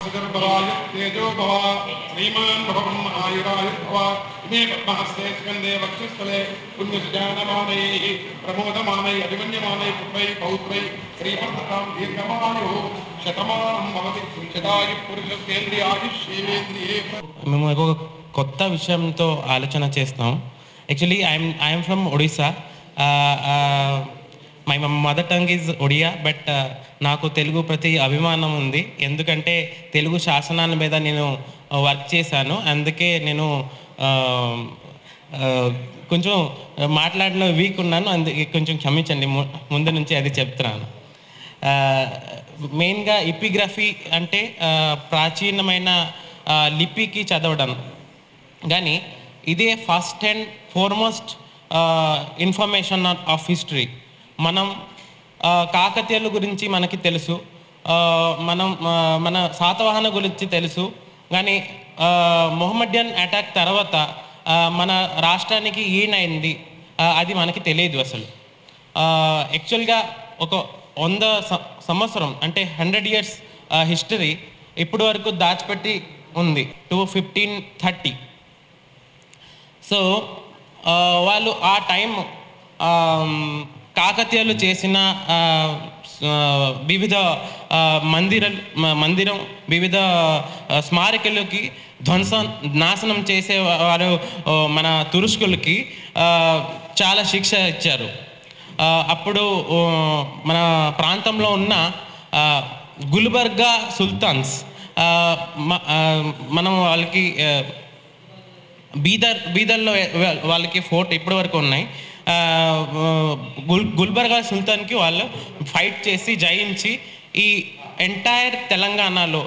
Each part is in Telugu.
सुदर्भवाय तेजोभव श्रीमान् भवम् आयुरायुर्भव इमे पद्महस्ते स्कन्दे वक्षस्थले पुण्यसुजानमानैः प्रमोदमानैः अभिमन्यमानैः पुत्रैः पौत्रैः श्रीवर्धतां दीर्घमायुः शतमानं भवति शतायुः पुरुषस्तेन्द्रियायुष्येन्द्रिये। మేము ఒక కొత్త విషయంతో ఆలోచన చేస్తాం. Actually I'm from Odisha. My mother tongue is Odia. But నాకు తెలుగు ప్రతి అభిమానం ఉంది, ఎందుకంటే తెలుగు శాసనాల మీద నేను వర్క్ చేశాను. అందుకే నేను కొంచెం మాట్లాడిన వీక్ ఉన్నాను, అందుకే కొంచెం క్షమించండి. ముందు నుంచి అది చెప్తున్నాను. మెయిన్గా ఎపిగ్రఫీ అంటే ప్రాచీనమైన లిపికి చదవడం, కానీ ఇదే first and foremost information of history. మనం కాకతీయుల గురించి మనకి తెలుసు, మన శాతవాహన గురించి తెలుసు, కానీ మొహమ్మడియన్ అటాక్ తర్వాత మన రాష్ట్రానికి ఏనైంది అది మనకి తెలియదు అసలు. యాక్చువల్గా ఒక 100 సంవత్సరం అంటే 100 years హిస్టరీ ఇప్పటి వరకు దాచిపెట్టి ఉంది, 1530. సో వాళ్ళు ఆ టైం కాకతీయులు చేసిన వివిధ మందిరం వివిధ స్మారకులకి నాశనం చేసేవారు మన తురుష్కులకి చాలా శిక్ష ఇచ్చారు. అప్పుడు మన ప్రాంతంలో ఉన్న గుల్బర్గా సుల్తాన్స్ మనం వాళ్ళకి బీదర్లో వాళ్ళకి ఫోర్ట్ ఇప్పటి వరకు ఉన్నాయి. గుల్బర్గా సుల్తాన్కి వాళ్ళు ఫైట్ చేసి జయించి ఈ ఎంటైర్ తెలంగాణలో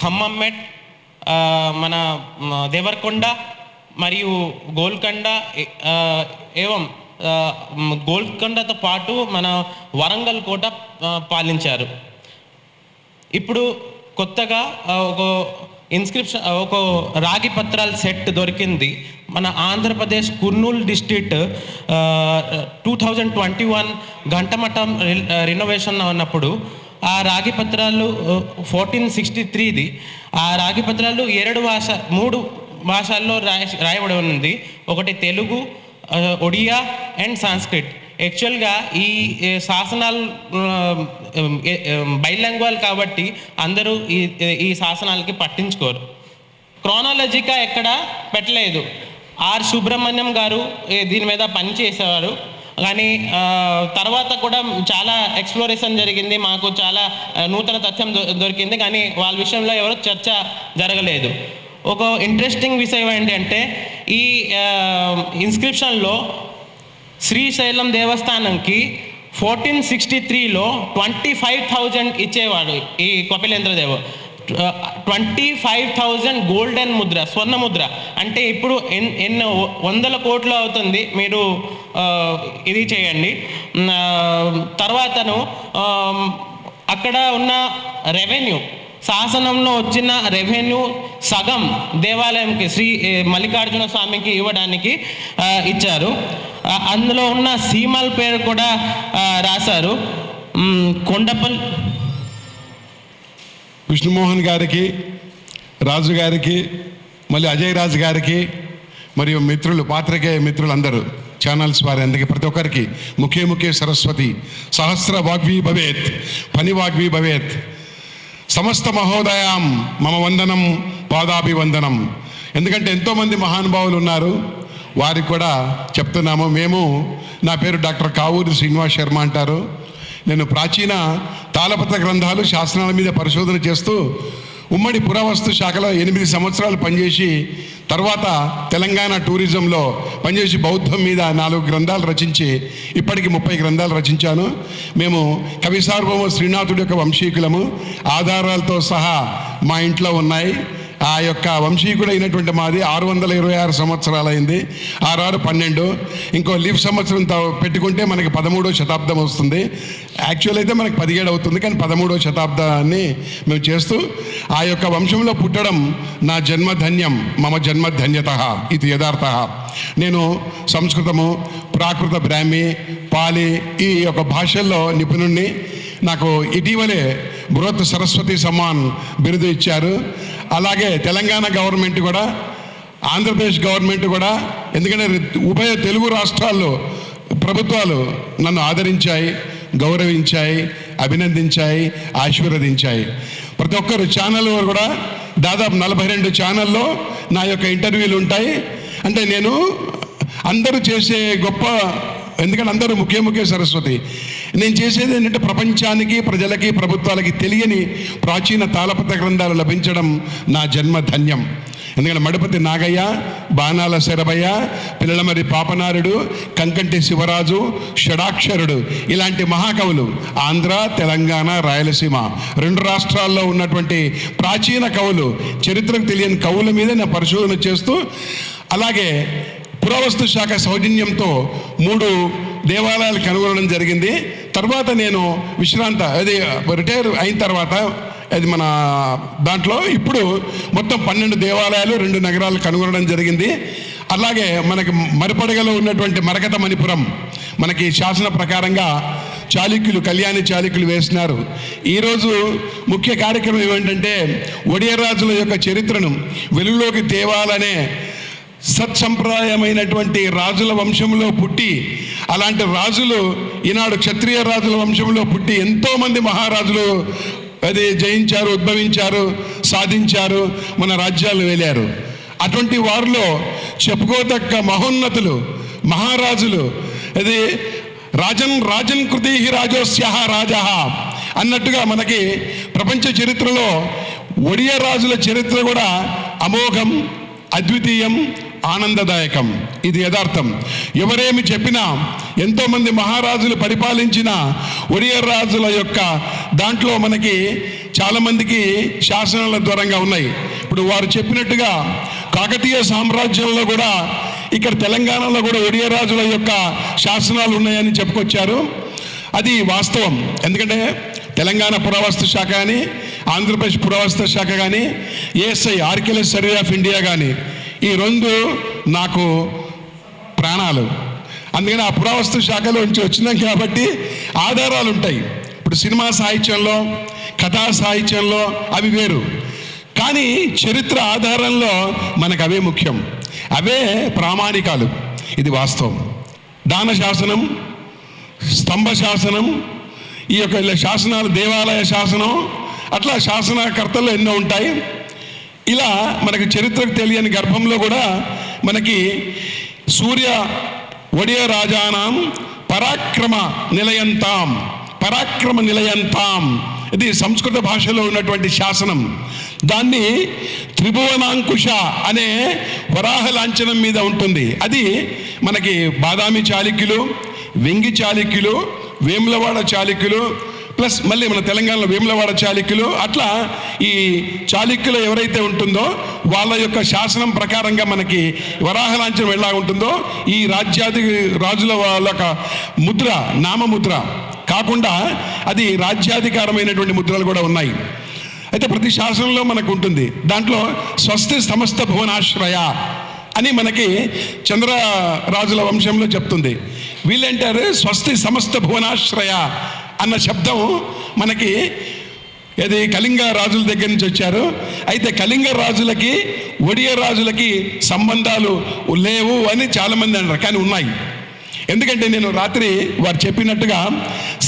ఖమ్మంమెట్, మన దేవరకొండ మరియు గోల్కొండ, గోల్కొండతో పాటు మన వరంగల్ కోట పాలించారు. ఇప్పుడు కొత్తగా ఒక ఇన్స్క్రిప్షన్, ఒక రాగి పత్రాల సెట్ దొరికింది మన ఆంధ్రప్రదేశ్ కుర్నూలు డిస్ట్రిక్ట్ 2021 గంటమఠం రినోవేషన్ ఉన్నప్పుడు ఆ రాగి పత్రాలు 1463ది. ఆ రాగి పత్రాలు 3 భాషల్లో రాయబడి ఉంది. ఒకటి తెలుగు, ఒడియా అండ్ సాంస్క్రిట్. యాక్చువల్గా ఈ శాసనాలు బైలాంగ్వల్ కాబట్టి అందరూ ఈ శాసనాలకి పట్టించుకోరు. క్రోనాలజీగా ఎక్కడ పెట్టలేదు. ఆర్ సుబ్రహ్మణ్యం గారు దీని మీద పనిచేసేవారు, కానీ తర్వాత కూడా చాలా ఎక్స్ప్లోరేషన్ జరిగింది, మాకు చాలా నూతన తథ్యం దొరికింది, కానీ వాళ్ళ విషయంలో ఎవరు చర్చ జరగలేదు. ఒక ఇంట్రెస్టింగ్ విషయం ఏంటంటే ఈ ఇన్స్క్రిప్షన్లో శ్రీశైలం దేవస్థానంకి 1463లో 25,000 ఇచ్చేవాడు ఈ కపిలేంద్రదేవ్. 25,000 గోల్డెన్ ముద్ర, స్వర్ణ ముద్ర. అంటే ఇప్పుడు ఎన్నో 100 కోట్లు అవుతుంది. మీరు ఇది చేయండి. తర్వాతను అక్కడ ఉన్న రెవెన్యూ, శాసనంలో వచ్చిన రెవెన్యూ సగం దేవాలయంకి, శ్రీ మల్లికార్జున స్వామికి ఇవ్వడానికి ఇచ్చారు. అందులో ఉన్న సీమల పేరు కూడా రాశారు. కొండపల్లి విష్ణుమోహన్ గారికి, రాజు గారికి, మళ్ళీ అజయ్ రాజు గారికి, మరియు మిత్రులు, పాత్రికేయ మిత్రులందరూ, ఛానల్స్ వారి అందరికీ, ప్రతి ఒక్కరికి ముఖ్య సరస్వతి సహస్ర వాగ్వీ భవేత్, పని వాగ్వీ భవేత్. సమస్త మహోదయాం మమ వందనం పాదాభివందనం. ఎందుకంటే ఎంతోమంది మహానుభావులు ఉన్నారు, వారికి కూడా చెప్తున్నాము. నా పేరు డాక్టర్ కావూరి శ్రీనివాస్ శర్మ అంటారు. నేను ప్రాచీన తాళపత్ర గ్రంథాలు, శాసనాల మీద పరిశోధన చేస్తూ ఉమ్మడి పురావస్తు శాఖలో 8 సంవత్సరాలు పనిచేసి, తర్వాత తెలంగాణ టూరిజంలో పనిచేసి బౌద్ధం మీద 4 గ్రంథాలు రచించి ఇప్పటికి 30 గ్రంథాలు రచించాను. మేము కవి సార్వభౌమ శ్రీనాథుడి యొక్క వంశీకులము. ఆధారాలతో సహా మా ఇంట్లో ఉన్నాయి. ఆ యొక్క వంశీకుడు అయినటువంటి మాది 626 సంవత్సరాలైంది. 6 12, ఇంకో లీఫ్ సంవత్సరం పెట్టుకుంటే మనకి 13వ శతాబ్దం వస్తుంది. యాక్చువల్ అయితే మనకి 17 అవుతుంది, కానీ 13వ శతాబ్దాన్ని మేము చేస్తూ ఆ యొక్క వంశంలో పుట్టడం నా జన్మధన్యం, మమ జన్మధన్యత ఇది యథార్థ. నేను సంస్కృతము, ప్రాకృత, బ్రాహ్మి, పాలి ఈ యొక్క భాషల్లో నిపుణుణ్ణి. నాకు ఇటీవలే బృహత్ సరస్వతి సమ్మాన్ బిరుదు ఇచ్చారు. అలాగే తెలంగాణ గవర్నమెంట్ కూడా, ఆంధ్రప్రదేశ్ గవర్నమెంట్ కూడా, ఎందుకంటే ఉభయ తెలుగు రాష్ట్రాల్లో ప్రభుత్వాలు నన్ను ఆదరించాయి, గౌరవించాయి, అభినందించాయి, ఆశీర్వదించాయి. ప్రతి ఒక్కరు ఛానల్ కూడా దాదాపు 42 ఛానల్లో నా యొక్క ఇంటర్వ్యూలు ఉంటాయి. అంటే నేను అందరూ చేసే గొప్ప, ఎందుకంటే అందరూ ముఖ్య సరస్వతి. నేను చేసేది ఏంటంటే ప్రపంచానికి, ప్రజలకి, ప్రభుత్వాలకి తెలియని ప్రాచీన తాళపత్ర గ్రంథాలు లభించడం నా జన్మ ధన్యం. ఎందుకంటే మడపతి నాగయ్య, బాణాల శరభయ్య, పిల్లలమరి పాపనారుడు, కంకంటి శివరాజు, షడాక్షరుడు ఇలాంటి మహాకవులు ఆంధ్ర, తెలంగాణ, రాయలసీమ 2 రాష్ట్రాల్లో ఉన్నటువంటి ప్రాచీన కవులు, చరిత్రకు తెలియని కవుల మీద నేను పరిశోధన చేస్తూ, అలాగే పురావస్తు శాఖ సౌజన్యంతో 3 దేవాలయాలు కనుగొనడం జరిగింది. తర్వాత నేను అది రిటైర్ అయిన తర్వాత అది మన దాంట్లో ఇప్పుడు మొత్తం 12 దేవాలయాలు, 2 నగరాలు కనుగొనడం జరిగింది. అలాగే మనకి మరిపడగలో ఉన్నటువంటి మరకత మణిపురం మనకి శాసన ప్రకారంగా చాళుక్యులు, కళ్యాణి చాళుక్యులు వేసినారు. ఈరోజు ముఖ్య కార్యక్రమం ఏమిటంటే ఒడియా రాజుల యొక్క చరిత్రను వెలుగులోకి తేవాలనే సత్సంప్రదాయమైనటువంటి రాజుల వంశంలో పుట్టి, అలాంటి రాజులు ఈనాడు క్షత్రియ రాజుల వంశంలో పుట్టి ఎంతోమంది మహారాజులు అది జయించారు, ఉద్భవించారు, సాధించారు, మన రాజ్యాలు వేలారు. అటువంటి వారిలో చెప్పుకోదక్క మహోన్నతులు, మహారాజులు, అది రాజన్ కృతి రాజోస్య రాజ అన్నట్టుగా మనకి ప్రపంచ చరిత్రలో ఒడియా రాజుల చరిత్ర కూడా అమోఘం, అద్వితీయం, ఆనందదాయకం. ఇది యథార్థం. ఎవరేమి చెప్పినా, ఎంతోమంది మహారాజులు పరిపాలించిన ఒడియా రాజుల యొక్క దాంట్లో మనకి చాలామందికి శాసనాల దూరంగా ఉన్నాయి. ఇప్పుడు వారు చెప్పినట్టుగా కాకతీయ సామ్రాజ్యంలో కూడా, ఇక్కడ తెలంగాణలో కూడా ఒడియా రాజుల యొక్క శాసనాలు ఉన్నాయని చెప్పుకొచ్చారు. అది వాస్తవం. ఎందుకంటే తెలంగాణ పురావస్తు శాఖ కానీ, ఆంధ్రప్రదేశ్ పురావస్తు శాఖ కానీ, ASI archaeological survey of India కానీ, ఈ 2 నాకు ప్రాణాలు. అందుకని ఆ పురావస్తు శాఖలో నుంచి వచ్చినాం కాబట్టి ఆధారాలు ఉంటాయి. ఇప్పుడు సినిమా సాహిత్యంలో, కథా సాహిత్యంలో అవి వేరు, కానీ చరిత్ర ఆధారంలో మనకు అవే ముఖ్యం, అవే ప్రామాణికాలు. ఇది వాస్తవం. దాన శాసనం, స్తంభ శాసనం, ఈ యొక్క శాసనాలు, దేవాలయ శాసనం, అట్లా శాసనకర్తలు ఎన్నో ఉంటాయి. ఇలా మనకి చరిత్రకు తెలియని గర్భంలో కూడా మనకి సూర్య ఒడియా రాజానాం పరాక్రమ నిలయంతాం, ఇది సంస్కృత భాషలో ఉన్నటువంటి శాసనం. దాన్ని త్రిభువనాంకుశ అనే వరాహ లాంఛనం మీద ఉంటుంది. అది మనకి బాదామి చాళుక్యులు, వెంగి చాళుక్యులు, వేములవాడ చాళుక్యులు, ప్లస్ మళ్ళీ మన తెలంగాణలో వేములవాడ చాళుక్యులు, అట్లా ఈ చాళుక్యులు ఎవరైతే ఉంటుందో వాళ్ళ యొక్క శాసనం ప్రకారంగా మనకి వరాహలాంఛనం ఎలా ఉంటుందో, ఈ రాజుల వాళ్ళ ముద్ర, నామముద్ర కాకుండా అది రాజ్యాధికారమైనటువంటి ముద్రలు కూడా ఉన్నాయి. అయితే ప్రతి శాసనంలో మనకు ఉంటుంది. దాంట్లో స్వస్తి సమస్త భువనాశ్రయ అని మనకి చంద్రరాజుల వంశంలో చెప్తుంది. వీళ్ళంటారు స్వస్తి సమస్త భువనాశ్రయ అన్న శబ్దం మనకి ఇది కళింగ రాజుల దగ్గర నుంచి వచ్చారు. అయితే కళింగ రాజులకి ఒడియా రాజులకి సంబంధాలు లేవు అని చాలామంది అంటారు, కానీ ఉన్నాయి. ఎందుకంటే నేను రాత్రి వారు చెప్పినట్టుగా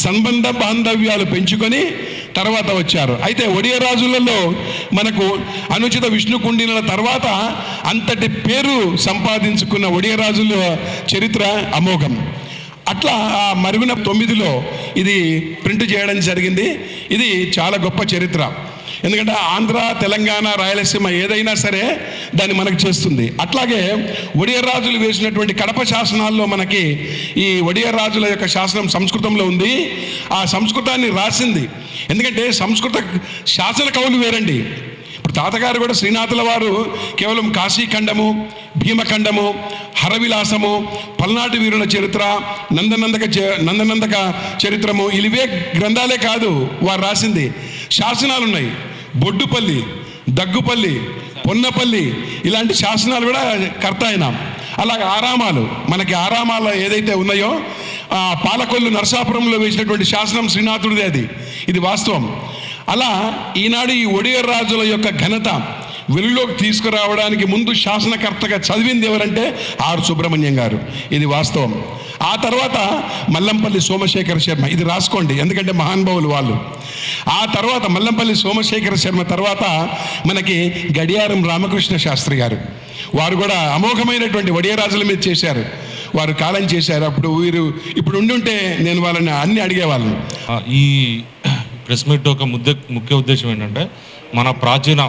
సంబంధ బాంధవ్యాలు పెంచుకొని తర్వాత వచ్చారు. అయితే ఒడియా రాజులలో మనకు అనుచిత విష్ణు కుండినల తర్వాత అంతటి పేరు సంపాదించుకున్న ఒడియా రాజుల చరిత్ర అమోఘం. అట్లా ఆ మరుగున 9లో ఇది ప్రింట్ చేయడం జరిగింది. ఇది చాలా గొప్ప చరిత్ర. ఎందుకంటే ఆంధ్ర, తెలంగాణ, రాయలసీమ ఏదైనా సరే దాన్ని మనకు చేస్తుంది. అట్లాగే ఒడియా రాజులు వేసినటువంటి కడప శాసనాల్లో మనకి ఈ ఒడియా రాజుల యొక్క శాసనం సంస్కృతంలో ఉంది. ఆ సంస్కృతాన్ని రాసింది, ఎందుకంటే సంస్కృత శాసన కవులు వేరండి. ఇప్పుడు తాతగారు కూడా శ్రీనాథుల వారు కేవలం కాశీఖండము, భీమఖండము, హరవిలాసము, పల్నాటి వీరుల చరిత్ర, నందనందక చరిత్రము, ఇవే గ్రంథాలే కాదు వారు రాసింది. శాసనాలు ఉన్నాయి. బొడ్డుపల్లి, దగ్గుపల్లి, పొన్నపల్లి ఇలాంటి శాసనాలు కూడా కర్త అయినా. అలాగే ఆరామాలు, మనకి ఆరామాలు ఏదైతే ఉన్నాయో పాలకొల్లు నరసాపురంలో వేసినటువంటి శాసనం శ్రీనాథుడిదే. ఇది వాస్తవం. అలా ఈనాడు ఈ ఒడియర్ రాజుల యొక్క ఘనత వెలుగులోకి తీసుకురావడానికి ముందు శాసనకర్తగా చదివింది ఎవరంటే ఆర్ సుబ్రహ్మణ్యం గారు. ఇది వాస్తవం. ఆ తర్వాత మల్లంపల్లి సోమశేఖర శర్మ, ఇది రాసుకోండి ఎందుకంటే మహానుభావులు వాళ్ళు. ఆ తర్వాత మల్లంపల్లి సోమశేఖర శర్మ తర్వాత మనకి గడియారం రామకృష్ణ శాస్త్రి గారు. వారు కూడా అమోఘమైనటువంటి వడియరాజుల మీద చేశారు. వారు కాలం చేశారు. అప్పుడు వీరు ఇప్పుడు ఉండుంటే నేను వాళ్ళని అన్ని అడిగేవాళ్ళని. ఈ ప్రెస్ మీట్ యొక్క ముఖ్య ఉద్దేశం ఏంటంటే మన ప్రాచీన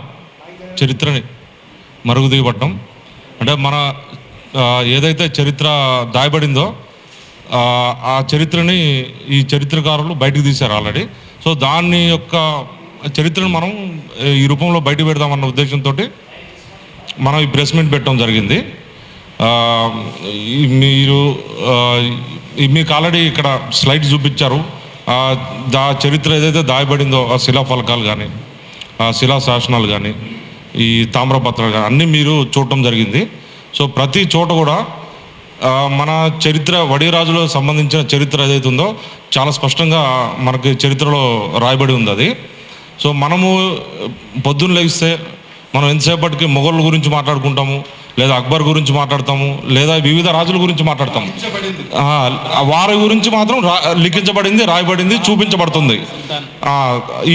చరిత్రని మరుగుదీయబట్టం. అంటే మన ఏదైతే చరిత్ర దాయబడిందో ఆ చరిత్రని ఈ చరిత్రకారులు బయటకు తీశారు ఆల్రెడీ. సో దాని యొక్క చరిత్రను మనం ఈ రూపంలో బయట పెడదామన్న ఉద్దేశంతో మనం ఈ ప్రెస్ మీట్ పెట్టడం జరిగింది. మీరు మీకు ఆల్రెడీ ఇక్కడ స్లైడ్ చూపించారు. చరిత్ర ఏదైతే దాయబడిందో ఆ శిలాఫలకాలు కానీ, ఆ శిలా శాసనాలు కానీ, ఈ తామ్రపత్రాలు కానీ అన్నీ మీరు చూడటం జరిగింది. సో ప్రతి చోట కూడా మన చరిత్ర వడిరాజులకు సంబంధించిన చరిత్ర ఏదైతే ఉందో చాలా స్పష్టంగా మనకి చరిత్రలో రాయబడి ఉంది అది. సో మనము పొద్దున్న లేస్తే మనం ఎంతసేపటికి మొఘల్ గురించి మాట్లాడుకుంటాము, లేదా అక్బర్ గురించి మాట్లాడతాము, లేదా వివిధ రాజుల గురించి మాట్లాడతాము. వారి గురించి మాత్రం లిఖించబడింది, రాయబడింది, చూపించబడుతుంది.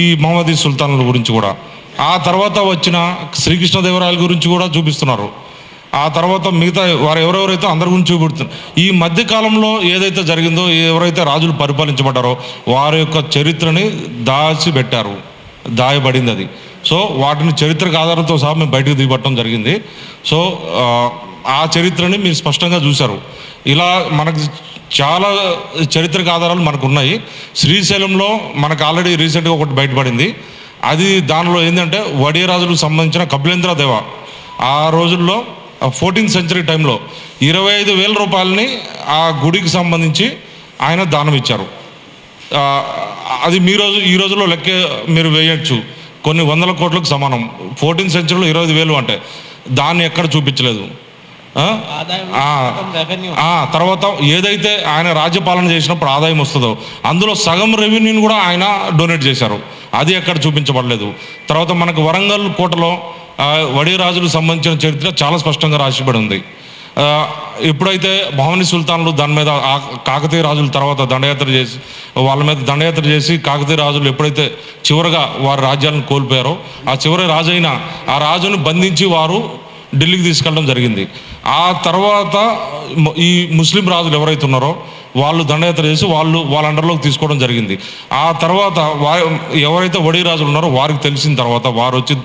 ఈ మహమ్మదీ సుల్తాన్ల గురించి కూడా. ఆ తర్వాత వచ్చిన శ్రీకృష్ణదేవరాయల గురించి కూడా చూపిస్తున్నారు. ఆ తర్వాత మిగతా వారు ఎవరెవరైతే అందరి గురించి చూపెడుతున్నారు. ఈ మధ్యకాలంలో ఏదైతే జరిగిందో, ఎవరైతే రాజులు పరిపాలించబడ్డారో వారి యొక్క చరిత్రని దాచిపెట్టారు, దాయబడింది అది. సో వాటిని చరిత్రకు ఆధారంతో సహా మేము బయటకు దిగబట్టడం జరిగింది. సో ఆ చరిత్రని మీరు స్పష్టంగా చూశారు. ఇలా మనకు చాలా చరిత్రక ఆధారాలు మనకు ఉన్నాయి. శ్రీశైలంలో మనకు ఆల్రెడీ రీసెంట్గా ఒకటి బయటపడింది. అది దానిలో ఏంటంటే వడియరాజులకు సంబంధించిన కపిలేంద్ర దేవ ఆ రోజుల్లో 14th century టైంలో 25,000 రూపాయలని ఆ గుడికి సంబంధించి ఆయన దానం ఇచ్చారు. అది ఈ రోజులో లెక్క మీరు వేయచ్చు, కొన్ని 100 కోట్లకు సమానం. 14th centuryలో 25,000 అంటే దాన్ని ఎక్కడ చూపించలేదు. తర్వాత ఏదైతే ఆయన రాజ్యపాలన చేసినప్పుడు ఆదాయం వస్తుందో అందులో సగం రెవెన్యూని కూడా ఆయన డొనేట్ చేశారు. అది ఎక్కడ చూపించబడలేదు. తర్వాత మనకు వరంగల్ కోటలో వడిరాజులకు సంబంధించిన చరిత్ర చాలా స్పష్టంగా రాసిబడి ఉంది. ఎప్పుడైతే మహమ్మదీ సుల్తాన్లు దాని మీద కాకతీయ రాజుల తర్వాత దండయాత్ర చేసి వాళ్ళ మీద దండయాత్ర చేసి కాకతీయ రాజులు ఎప్పుడైతే చివరగా వారి రాజ్యాలను కోల్పోయారో ఆ చివరి రాజైన ఆ రాజును బంధించి వారు ఢిల్లీకి తీసుకెళ్ళడం జరిగింది. ఆ తర్వాత ఈ ముస్లిం రాజులు ఎవరైతే ఉన్నారో వాళ్ళు దండయాత్ర చేసి వాళ్ళ అండర్లోకి తీసుకోవడం జరిగింది. ఆ తర్వాత ఎవరైతే వడి రాజులు ఉన్నారో వారికి తెలిసిన తర్వాత వారు వచ్చి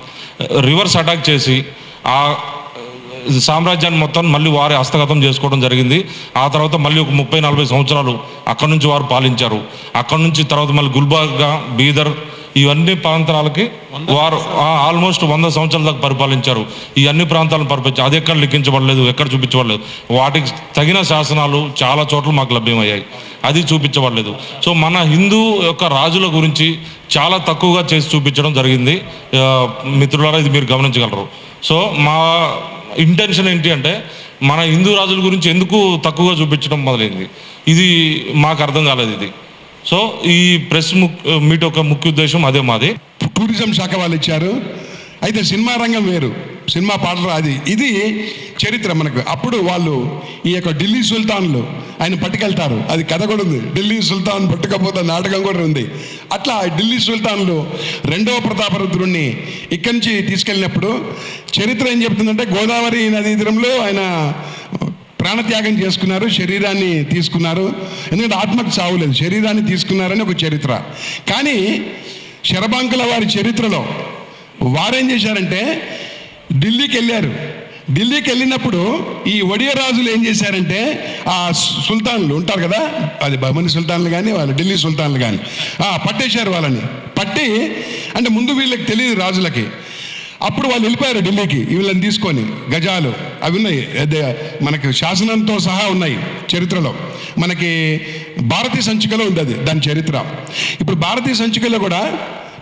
రివర్స్ అటాక్ చేసి ఆ సామ్రాజ్యాన్ని మొత్తం మళ్ళీ వారే హస్తగతం చేసుకోవడం జరిగింది. ఆ తర్వాత మళ్ళీ ఒక 30-40 సంవత్సరాలు అక్కడి నుంచి వారు పాలించారు. అక్కడి నుంచి తర్వాత మళ్ళీ గుల్బర్గా, బీదర్ ఇవన్నీ ప్రాంతాలకి వారు ఆల్మోస్ట్ 100 సంవత్సరాల దాకా పరిపాలించారు. ఈ అన్ని ప్రాంతాలను పరిపాలించారు. అది ఎక్కడ లిఖించబడలేదు, ఎక్కడ చూపించబడలేదు. వాటికి తగిన శాసనాలు చాలా చోట్ల మాకు లభ్యమయ్యాయి, అది చూపించబడలేదు. సో మన హిందూ యొక్క రాజుల గురించి చాలా తక్కువగా చేసి చూపించడం జరిగింది. మిత్రులారా ఇది మీరు గమనించగలరు. సో మా ఇంటెన్షన్ ఏంటి అంటే మన హిందూ రాజుల గురించి ఎందుకు తక్కువగా చూపించడం మొదలైంది, ఇది మాకు అర్థం కాలేదు ఇది. సో ఈ ప్రెస్ మీట్ యొక్క ముఖ్య ఉద్దేశం అదే మాది. టూరిజం శాఖ వాళ్ళు ఇచ్చారు. అయితే సినిమా రంగం వేరు, సినిమా పాటలు అది ఇది చరిత్ర మనకు. అప్పుడు వాళ్ళు ఈ యొక్క ఢిల్లీ సుల్తాన్లు ఆయన పట్టుకెళ్తారు, అది కథ కూడా ఉంది. ఢిల్లీ సుల్తాన్ పట్టుకపోతే నాటకం కూడా ఉంది. అట్లా ఢిల్లీ సుల్తాన్లు 2వ ప్రతాపరుద్రుణ్ణి ఇక్కడి నుంచి తీసుకెళ్ళినప్పుడు చరిత్ర ఏం చెప్తుందంటే గోదావరి నదీ తీరంలో ఆయన ప్రాణత్యాగం చేసుకున్నారు, శరీరాన్ని తీసుకున్నారు. ఎందుకంటే ఆత్మకు చావులేదు, శరీరాన్ని తీసుకున్నారని ఒక చరిత్ర. కానీ శరభంకుల వారి చరిత్రలో వారేం చేశారంటే ఢిల్లీకి వెళ్ళారు. ఢిల్లీకి వెళ్ళినప్పుడు ఈ వడియరాజులు ఏం చేశారంటే ఆ సుల్తాన్లు ఉంటారు కదా, అది బహమని సుల్తాన్లు కానీ వాళ్ళు ఢిల్లీ సుల్తాన్లు కానీ పట్టేశారు. వాళ్ళని పట్టి అంటే ముందు వీళ్ళకి తెలియదు రాజులకి. అప్పుడు వాళ్ళు వెళ్ళిపోయారు ఢిల్లీకి వీళ్ళని తీసుకొని. గజాలు అవి ఉన్నాయి, మనకి శాసనంతో సహా ఉన్నాయి చరిత్రలో. మనకి భారతీయ సంచికలో ఉంది అది, దాని చరిత్ర. ఇప్పుడు భారతీయ సంచికలో కూడా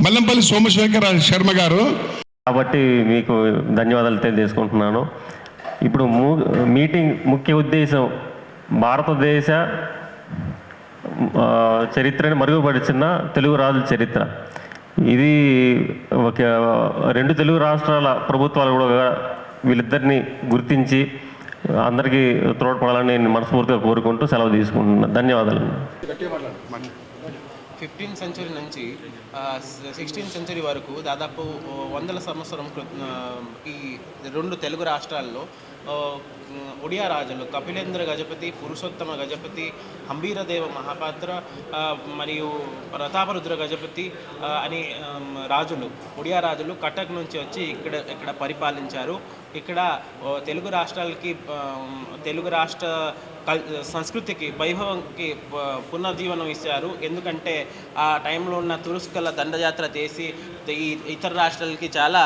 మల్లంపల్లి సోమశేఖర శర్మ గారు. కాబట్టి మీకు ధన్యవాదాలు తెలియజేసుకుంటున్నాను. ఇప్పుడు మీటింగ్ ముఖ్య ఉద్దేశం భారతదేశ చరిత్రని మరుగుపరిచిన తెలుగు రాజుల చరిత్ర. ఇది ఒక 2 తెలుగు రాష్ట్రాల ప్రభుత్వాలు కూడా వీళ్ళిద్దరిని గుర్తించి అందరికీ తోడ్పడాలని నేను మనస్ఫూర్తిగా కోరుకుంటూ సెలవు తీసుకుంటున్నాను. ధన్యవాదాలు. 15th సెంచరీ నుంచి 16th సెంచరీ వరకు దాదాపు 100 సంవత్సరం ఈ 2 తెలుగు రాష్ట్రాల్లో ఒడియా రాజులు కపిలేంద్ర గజపతి, పురుషోత్తమ గజపతి, హంబీరదేవ మహాపాత్ర మరియు ప్రతాపరుద్ర గజపతి అని రాజులు, ఒడియా రాజులు కటక్ నుంచి వచ్చి ఇక్కడ పరిపాలించారు. ఇక్కడ తెలుగు రాష్ట్రాలకి, తెలుగు రాష్ట్ర సంస్కృతికి, వైభవంకి పునర్జీవనం ఇచ్చారు. ఎందుకంటే ఆ టైంలో ఉన్న తురుస్కల దండయాత్ర చేసి ఈ ఇతర రాష్ట్రాలకి చాలా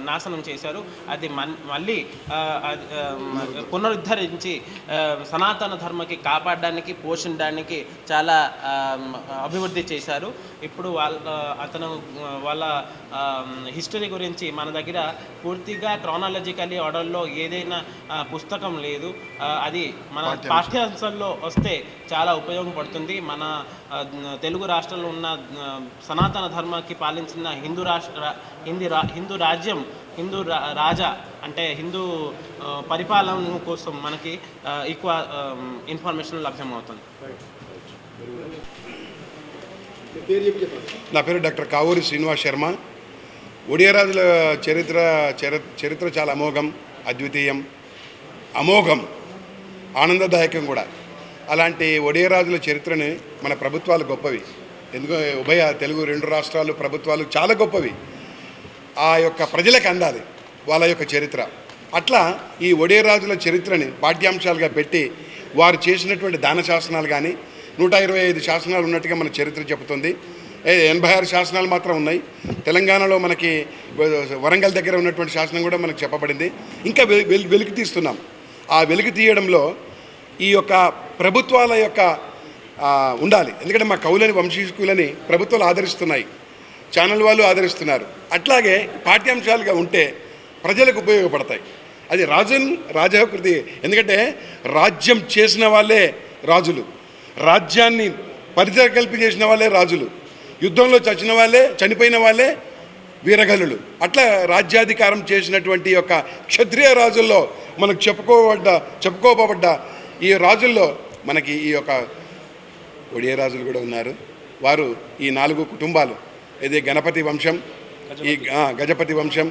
నాశనం చేశారు. అది మళ్ళీ పునరుద్ధరించి సనాతన ధర్మకి కాపాడడానికి, పోషించడానికి చాలా అభివృద్ధి చేశారు. ఇప్పుడు వాళ్ళ హిస్టరీ గురించి మన దగ్గర పూర్తిగా క్రానాలజికలీ ఆర్డర్లో ఏదైనా పుస్తకం లేదు. అది మన పాఠ్యాంశాల్లో వస్తే చాలా ఉపయోగపడుతుంది. మన తెలుగు రాష్ట్రంలో ఉన్న సనాతన ధర్మానికి పాలించిన హిందూ రాజ్యం, హిందూ రాజా అంటే హిందూ పరిపాలన కోసం మనకి ఎక్కువ ఇన్ఫర్మేషన్ లభ్యమవుతుంది. నా పేరు డాక్టర్ కావూరి శ్రీనివాస్ శర్మ. ఒడియా రాజుల చరిత్ర చాలా అమోఘం, అద్వితీయం, అమోఘం, ఆనందదాయకం కూడా. అలాంటి ఒడియా రాజుల చరిత్రని మన ప్రభుత్వాలు గొప్పవి. ఎందుకో ఉభయ తెలుగు 2 రాష్ట్రాలు ప్రభుత్వాలు చాలా గొప్పవి. ఆ యొక్క ప్రజలకు అందాలి వాళ్ళ యొక్క చరిత్ర. అట్లా ఈ ఒడియా రాజుల చరిత్రని పాఠ్యాంశాలుగా పెట్టి వారు చేసినటువంటి దాన శాసనాలు కానీ 125 శాసనాలు ఉన్నట్టుగా మన చరిత్ర చెబుతుంది. 86 శాసనాలు మాత్రం ఉన్నాయి. తెలంగాణలో మనకి వరంగల్ దగ్గర ఉన్నటువంటి శాసనం కూడా మనకు చెప్పబడింది. ఇంకా వెలికి తీస్తున్నాం. ఆ వెలికి తీయడంలో ఈ యొక్క ప్రభుత్వాల యొక్క ఉండాలి. ఎందుకంటే మా కవులని, వంశీకులని ప్రభుత్వాలు ఆదరిస్తున్నాయి, ఛానల్ వాళ్ళు ఆదరిస్తున్నారు. అట్లాగే పాఠ్యాంశాలుగా ఉంటే ప్రజలకు ఉపయోగపడతాయి. అది రాజకృతి. ఎందుకంటే రాజ్యం చేసిన వాళ్ళే రాజులు, రాజ్యాన్ని పరికల్పి చేసిన వాళ్ళే రాజులు, యుద్ధంలో చనిపోయిన వాళ్ళే వీరగల్లులు. అట్లా రాజ్యాధికారం చేసినటువంటి యొక్క క్షత్రియ రాజుల్లో మనకు చెప్పుకోబడ్డ ఈ రాజుల్లో మనకి ఈ యొక్క ఒడియా రాజులు కూడా ఉన్నారు. వారు ఈ 4 కుటుంబాలు, ఇది గణపతి వంశం, ఈ గజపతి వంశం,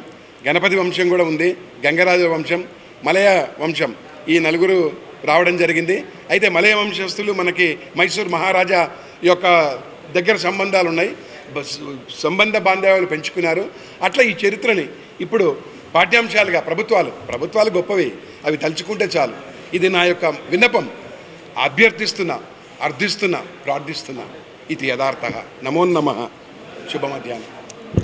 గణపతి వంశం కూడా ఉంది, గంగరాజు వంశం, మలయ వంశం, ఈ 4 రావడం జరిగింది. అయితే మలయ వంశస్థులు మనకి మైసూర్ మహారాజా యొక్క దగ్గర సంబంధాలు ఉన్నాయి, సంబంధ బాంధవ్యాలు పెంచుకున్నారు. అట్లా ఈ చరిత్రని ఇప్పుడు పాఠ్యాంశాలుగా ప్రభుత్వాలు గొప్పవి, అవి తలుచుకుంటే చాలు. ఇది నా యొక్క విన్నపం. అర్థిస్తున్నా, ప్రార్థిస్తున్నా. ఇది యథార్థ. నమో నమః. శుభ మధ్యాహ్నం.